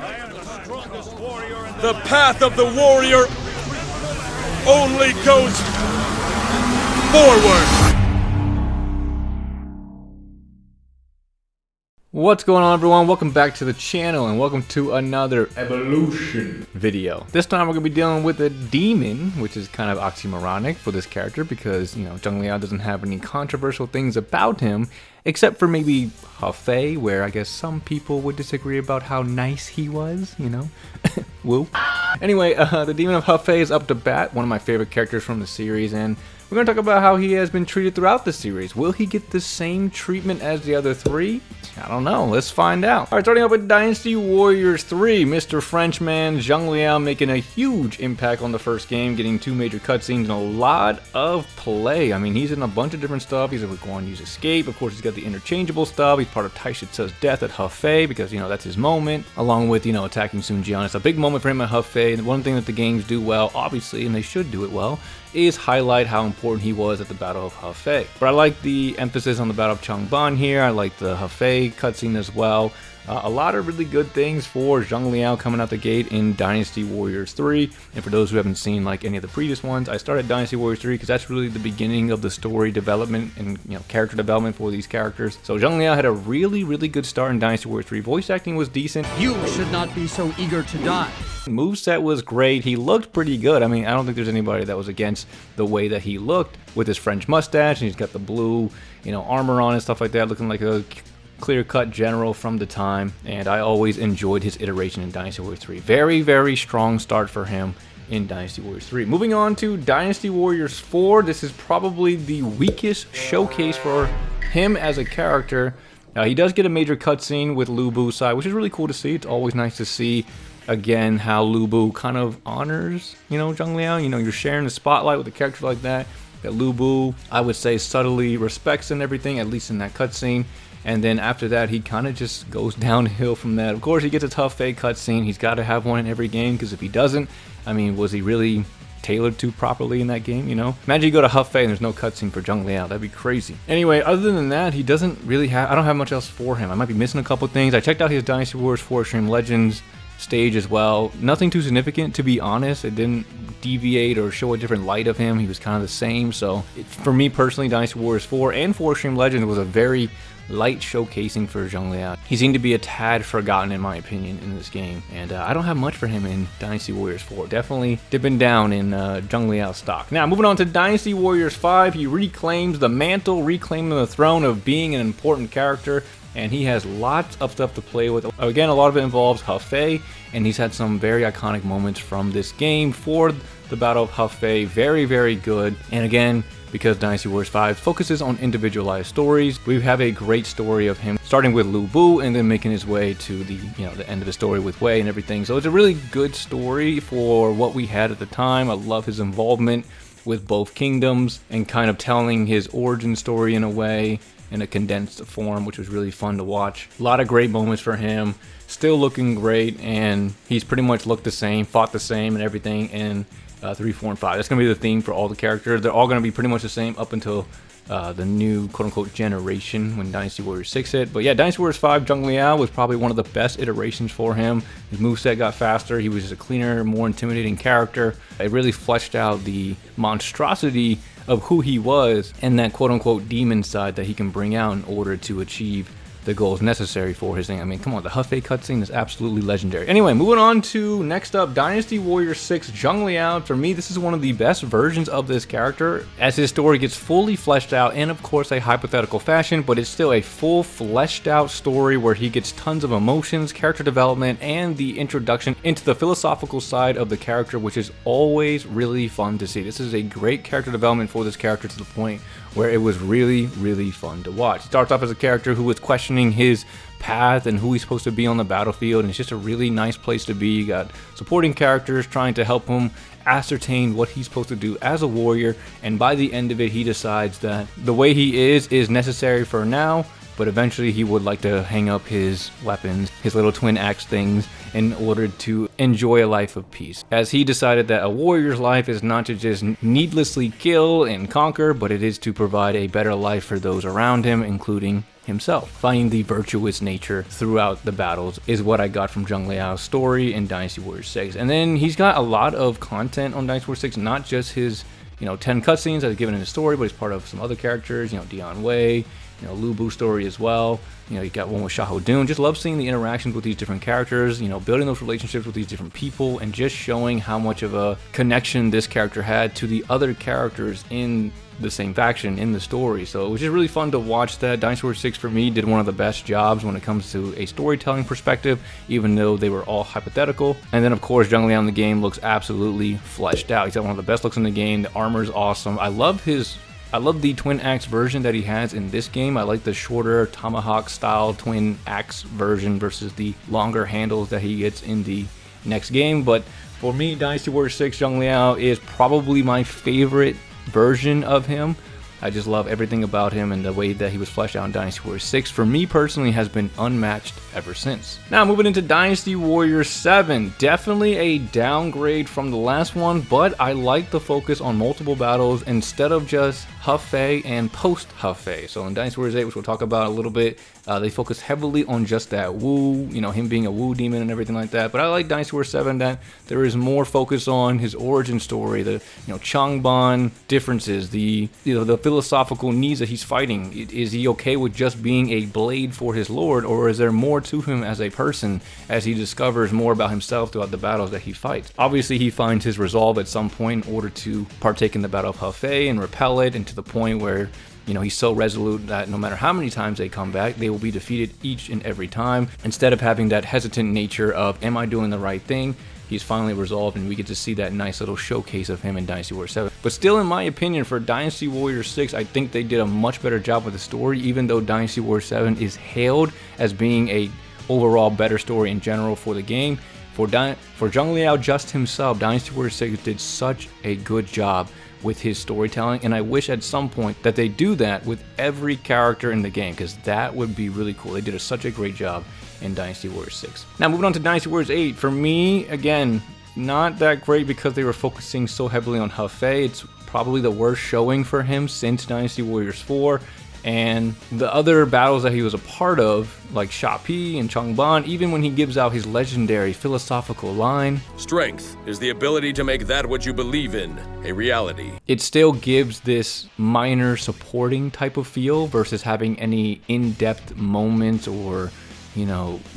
I am the strongest warrior in The path of the warrior only goes forward. What's going on, everyone? Welcome back to the channel and welcome to another evolution video. This time we're going to be dealing with a demon, which is kind of oxymoronic for this character because, you know, Zhang Liao doesn't have any controversial things about him except for maybe Hefei, where I guess some people would disagree about how nice he was, you know. Woo. Anyway, the Demon of Hefei is up to bat, one of my favorite characters from the series, and we're going to talk about how he has been treated throughout the series. Will he get the same treatment as the other three? I don't know. Let's find out. Alright, starting up with Dynasty Warriors 3. Mr. Frenchman Zhang Liao making a huge impact on the first game, getting 2 major cutscenes and a lot of play. I mean, he's in a bunch of different stuff. He's going to use Escape. Of course, he's got the interchangeable stuff. He's part of Tai Shitsu's death at Hefei because, you know, that's his moment. Along with, you know, attacking Sun Jian. It's a big moment for him at Hefei. And one thing that the games do well, obviously, and they should do it well, is highlight how important he was at the Battle of Hefei. But I like the emphasis on the Battle of Changban here. I like the Hefei cutscene as well. A lot of really good things for Zhang Liao coming out the gate in Dynasty Warriors 3. And for those who haven't seen like any of the previous ones, I started Dynasty Warriors 3 because that's really the beginning of the story development and, you know, character development for these characters. So Zhang Liao had a really good start in Dynasty Warriors 3. Voice acting was decent. You should not be so eager to die. Moveset was great. He looked pretty good. I mean, I don't think there's anybody that was against the way that he looked with his French mustache, and he's got the blue, you know, armor on and stuff like that, looking like a clear-cut general from the time. And I always enjoyed his iteration in Dynasty Warriors 3. Very strong start for him in Dynasty Warriors 3. Moving on to Dynasty Warriors 4. This is probably the weakest showcase for him as a character. He does get a major cutscene with Lu Bu side, which is really cool to see. It's always nice to see again how Lu Bu kind of honors, you know, Zhang Liao. You know, you're sharing the spotlight with a character like that Lu Bu, I would say, subtly respects and everything, at least in that cutscene. And then after that, he kind of just goes downhill from that. Of course, he gets a tough fake cutscene. He's got to have one in every game, because if he doesn't, I mean, was he really tailored to properly in that game, you know? Imagine you go to Hefei and there's no cutscene for Zhang Liao. That'd be crazy. Anyway, other than that, he doesn't really have, I don't have much else for him. I might be missing a couple things. I checked out his Dynasty Warriors 4 Extreme Legends stage as well. Nothing too significant, to be honest. It didn't deviate or show a different light of him. He was kind of the same. So for me personally, Dynasty Warriors 4 and 4 Extreme Legends was a very light showcasing for Zhang Liao. He seemed to be a tad forgotten, in my opinion, in this game, and I don't have much for him in Dynasty Warriors 4. Definitely dipping down in Zhang Liao's stock. Now, moving on to Dynasty Warriors 5, he reclaims the mantle, reclaiming the throne of being an important character, and he has lots of stuff to play with. Again, a lot of it involves Hefei, and he's had some very iconic moments from this game for the Battle of Hefei. Very good. And again, because Dynasty Warriors 5 focuses on individualized stories, we have a great story of him starting with Lu Bu and then making his way to the, you know, the end of the story with Wei and everything. So it's a really good story for what we had at the time. I love his involvement with both kingdoms and kind of telling his origin story in a way, in a condensed form, which was really fun to watch. A lot of great moments for him. Still looking great, and he's pretty much looked the same, fought the same and everything in 3, 4, and 5. That's going to be the theme for all the characters. They're all going to be pretty much the same up until the new quote-unquote generation when Dynasty Warriors 6 hit. But yeah, Dynasty Warriors 5, Zhang Liao was probably one of the best iterations for him. His moveset got faster. He was just a cleaner, more intimidating character. It really fleshed out the monstrosity of who he was and that quote-unquote demon side that he can bring out in order to achieve the goals necessary for his thing. I mean, come on, the Hefei cutscene is absolutely legendary. Anyway, moving on to next up, Dynasty Warriors 6, Zhang Liao. For me, this is one of the best versions of this character as his story gets fully fleshed out in, of course, a hypothetical fashion, but it's still a full fleshed out story where he gets tons of emotions, character development, and the introduction into the philosophical side of the character, which is always really fun to see. This is a great character development for this character to the point where it was really fun to watch. Starts off as a character who was questioning his path and who he's supposed to be on the battlefield, and it's just a really nice place to be. You got supporting characters trying to help him ascertain what he's supposed to do as a warrior, and by the end of it, he decides that the way he is necessary for now, but eventually he would like to hang up his weapons, his little twin axe things, in order to enjoy a life of peace. As he decided that a warrior's life is not to just needlessly kill and conquer, but it is to provide a better life for those around him, including himself. Finding the virtuous nature throughout the battles is what I got from Zhang Liao's story in Dynasty Warriors 6. And then he's got a lot of content on Dynasty Warriors 6, not just his 10 cutscenes that are given in his story, but he's part of some other characters, Dion Wei, Lu Bu story as well. You got one with Xiahou Dun. Just love seeing the interactions with these different characters, building those relationships with these different people, and just showing how much of a connection this character had to the other characters in the same faction in the story. So it was just really fun to watch that. Dynasty Warriors 6 for me did one of the best jobs when it comes to a storytelling perspective, even though they were all hypothetical. And then of course Zhang Liao in the game looks absolutely fleshed out. He's got one of the best looks in the game. The armor's awesome. I love the twin axe version that he has in this game. I like the shorter tomahawk style twin axe version versus the longer handles that he gets in the next game. But for me, Dynasty Warriors 6 Zhang Liao is probably my favorite version of him. I just love everything about him, and the way that he was fleshed out in Dynasty Warriors 6 for me personally has been unmatched ever since. Now moving into Dynasty Warriors 7, definitely a downgrade from the last one, but I like the focus on multiple battles instead of just Hefei and post Hefei. So in Dynasty Warriors 8, which we'll talk about a little bit, they focus heavily on just that Wu, him being a Wu demon and everything like that. But I like Dynasty Warriors 7 that there is more focus on his origin story, the Changban differences, the philosophical needs that he's fighting. Is he okay with just being a blade for his lord, or is there more to him as a person as he discovers more about himself throughout the battles that he fights? Obviously, he finds his resolve at some point in order to partake in the Battle of Hefei and repel it, and to the point where he's so resolute that no matter how many times they come back, they will be defeated each and every time. Instead of having that hesitant nature of, am I doing the right thing? He's finally resolved, and we get to see that nice little showcase of him in Dynasty Warriors 7. But still, in my opinion, for Dynasty Warriors 6, I think they did a much better job with the story, even though Dynasty Warriors 7 is hailed as being a overall better story in general for the game. For Zhang Liao just himself, Dynasty Warriors 6 did such a good job with his storytelling, and I wish at some point that they do that with every character in the game, because that would be really cool. They did such a great job in Dynasty Warriors 6. Now moving on to Dynasty Warriors 8, for me, again, not that great because they were focusing so heavily on Hefei. It's probably the worst showing for him since Dynasty Warriors 4. And the other battles that he was a part of, like Shapi and Changban, even when he gives out his legendary philosophical line, "Strength is the ability to make that which you believe in a reality," it still gives this minor supporting type of feel versus having any in-depth moments or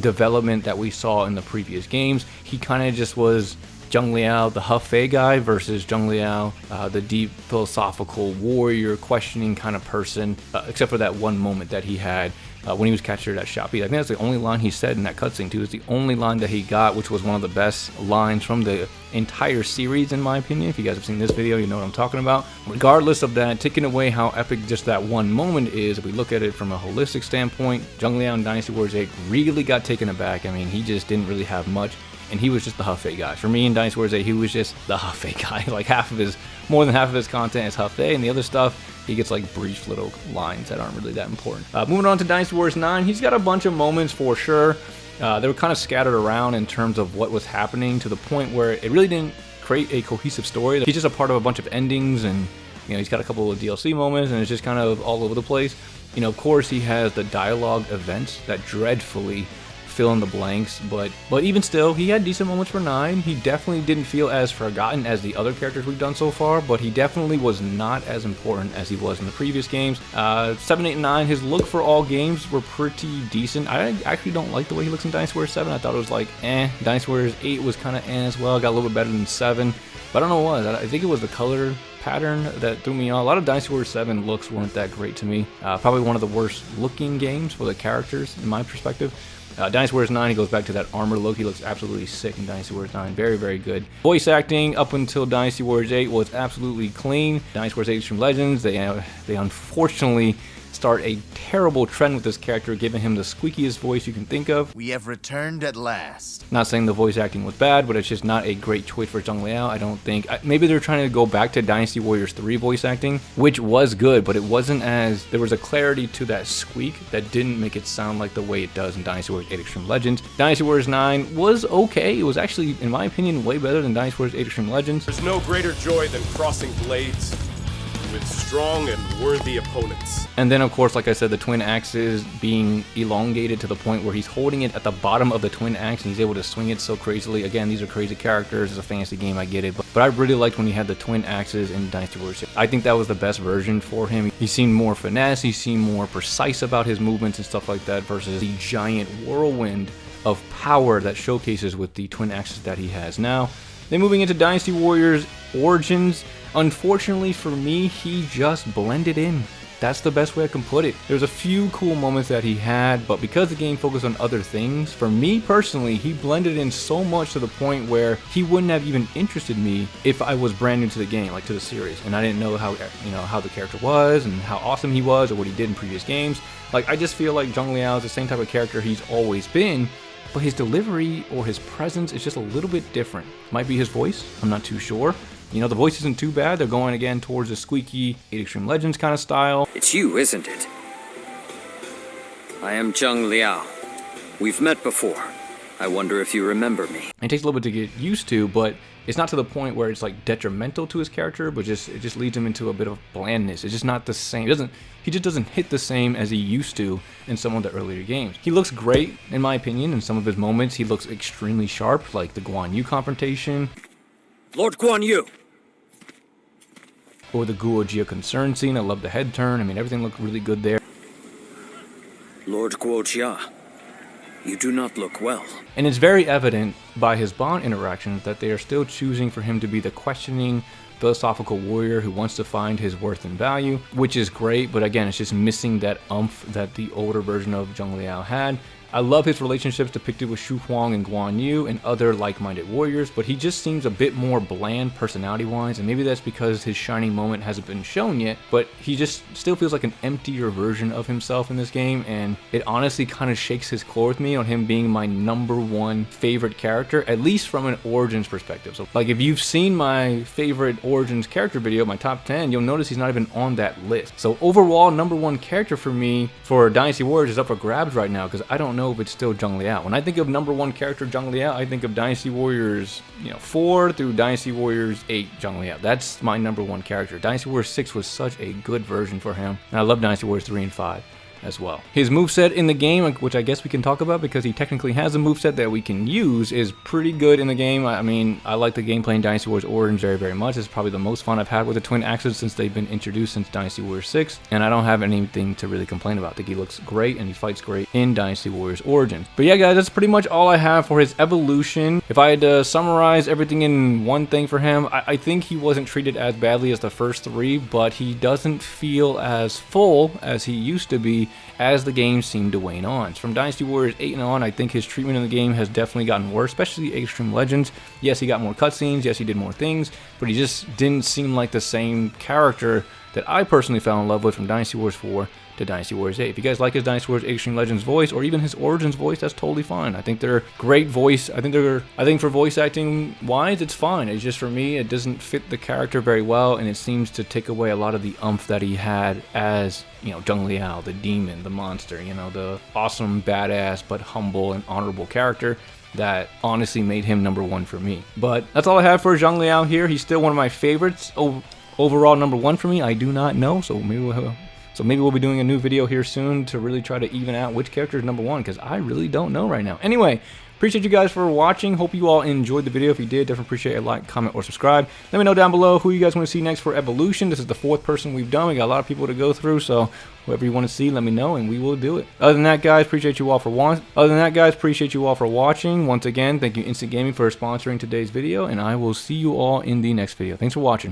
development that we saw in the previous games. He kind of just was Zhang Liao, the Hefei guy, versus Zhang Liao, the deep philosophical warrior questioning kind of person, except for that one moment that he had when he was captured at Shapi. I think that's the only line he said in that cutscene too. It's the only line that he got, which was one of the best lines from the entire series, in my opinion. If you guys have seen this video, you know what I'm talking about. Regardless of that, taking away how epic just that one moment is, if we look at it from a holistic standpoint, Zhang Liao in Dynasty Warriors 8 really got taken aback. I mean, he just didn't really have much, and he was just the Hefei guy. For me in Dynasty Warriors 8, he was just the Hefei guy. Like more than half of his content is Hefei, and the other stuff, he gets like brief little lines that aren't really that important. Moving on to Dynasty Warriors 9, he's got a bunch of moments for sure. They were kind of scattered around in terms of what was happening, to the point where it really didn't create a cohesive story. He's just a part of a bunch of endings, and he's got a couple of DLC moments, and it's just kind of all over the place. Of course, he has the dialogue events that dreadfully fill in the blanks, but even still, he had decent moments for 9. He definitely didn't feel as forgotten as the other characters we've done so far, but he definitely was not as important as he was in the previous games. 7, 8, and 9, his look for all games were pretty decent. I actually don't like the way he looks in Dynasty Warriors 7. I thought it was like, Dynasty Warriors 8 was kind of as well. Got a little bit better than 7, but I don't know what it was. I think it was the color pattern that threw me off. A lot of Dynasty Warriors 7 looks weren't that great to me. Probably one of the worst looking games for the characters, in my perspective. Dynasty Warriors 9, he goes back to that armor look. He looks absolutely sick in Dynasty Warriors 9. Very, very good. Voice acting up until Dynasty Warriors 8 was absolutely clean. Dynasty Warriors 8 Extreme Legends, they unfortunately start a terrible trend with this character, giving him the squeakiest voice you can think of. We have returned at last. Not saying the voice acting was bad, but it's just not a great choice for Zhang Liao, I don't think. Maybe they're trying to go back to Dynasty Warriors 3 voice acting, which was good, but it wasn't as... There was a clarity to that squeak that didn't make it sound like the way it does in Dynasty Warriors 8 Extreme Legends. Dynasty Warriors 9 was okay. It was actually, in my opinion, way better than Dynasty Warriors 8 Extreme Legends. There's no greater joy than crossing blades with strong and worthy opponents. And then, of course, like I said, the twin axes being elongated to the point where he's holding it at the bottom of the twin axe and he's able to swing it so crazily. Again, these are crazy characters. It's a fantasy game, I get it. But I really liked when he had the twin axes in Dynasty Warriors 6. I think that was the best version for him. He seemed more finesse. He seemed more precise about his movements and stuff like that versus the giant whirlwind of power that showcases with the twin axes that he has now. Then moving into Dynasty Warriors Origins, unfortunately for me, he just blended in. That's the best way I can put it. There's a few cool moments that he had, but because the game focused on other things, for me personally, he blended in so much to the point where he wouldn't have even interested me if I was brand new to the game, like to the series, and I didn't know how the character was and how awesome he was or what he did in previous games. Like, I just feel like Zhang Liao is the same type of character he's always been, but his delivery or his presence is just a little bit different. Might be his voice, I'm not too sure. You know, the voice isn't too bad. They're going again towards a squeaky 8 Extreme Legends kind of style. It's you, isn't it? I am Zhang Liao. We've met before. I wonder if you remember me. It takes a little bit to get used to, but it's not to the point where it's like detrimental to his character, but it just leads him into a bit of blandness. It's just not the same. He just doesn't hit the same as he used to in some of the earlier games. He looks great, in my opinion, in some of his moments. He looks extremely sharp, like the Guan Yu confrontation. Lord Guan Yu! Or the Guo Jia concern scene. I love the head turn. I mean, everything looked really good there. Lord Guo Jia, you do not look well. And it's very evident by his Bond interactions that they are still choosing for him to be the questioning, philosophical warrior who wants to find his worth and value, which is great, but again, it's just missing that umph that the older version of Zhang Liao had. I love his relationships depicted with Shu Huang and Guan Yu and other like-minded warriors, but he just seems a bit more bland personality-wise, and maybe that's because his shining moment hasn't been shown yet, but he just still feels like an emptier version of himself in this game, and it honestly kind of shakes his core with me on him being my #1 favorite character, at least from an Origins perspective. So, like, if you've seen my favorite Origins character video, my top 10, you'll notice he's not even on that list. So overall, #1 character for me for Dynasty Warriors is up for grabs right now, because I don't know if it's still Zhang Liao. When I think of #1 character Zhang Liao, I think of Dynasty Warriors 4 through Dynasty Warriors 8 Zhang Liao. That's my #1 character. Dynasty Warriors 6 was such a good version for him, and I love Dynasty Warriors 3 and 5 as well. His moveset in the game, which I guess we can talk about because he technically has a moveset that we can use, is pretty good in the game. I mean, I like the gameplay in Dynasty Warriors Origins very, very much. It's probably the most fun I've had with the twin axes since they've been introduced since Dynasty Warriors 6, and I don't have anything to really complain about. I think he looks great and he fights great in Dynasty Warriors Origins. But yeah, guys, that's pretty much all I have for his evolution. If I had to summarize everything in one thing for him, I think he wasn't treated as badly as the first 3, but he doesn't feel as full as he used to be as the game seemed to wane on. From Dynasty Warriors 8 and on, I think his treatment in the game has definitely gotten worse, especially Extreme Legends. Yes, he got more cutscenes, yes, he did more things, but he just didn't seem like the same character that I personally fell in love with from Dynasty Warriors 4 to Dynasty Warriors 8. If you guys like his Dynasty Warriors Extreme Legends voice or even his Origins voice, that's totally fine. I think they're great voice. I think for voice acting wise, it's fine. It's just for me, it doesn't fit the character very well, and it seems to take away a lot of the umph that he had as, Zhang Liao, the demon, the monster, the awesome, badass, but humble and honorable character that honestly made him #1 for me. But that's all I have for Zhang Liao here. He's still one of my favorites. Overall #1 for me, I do not know, so maybe we'll be doing a new video here soon to really try to even out which character is #1, because I really don't know right now. Anyway, appreciate you guys for watching. Hope you all enjoyed the video. If you did, definitely appreciate a like, comment, or subscribe. Let me know down below who you guys want to see next for Evolution. This is the 4th person we've done. We got a lot of people to go through, so whoever you want to see, let me know, and we will do it. Other than that, guys, appreciate you all for watching. Once again, thank you Instant Gaming for sponsoring today's video, and I will see you all in the next video. Thanks for watching.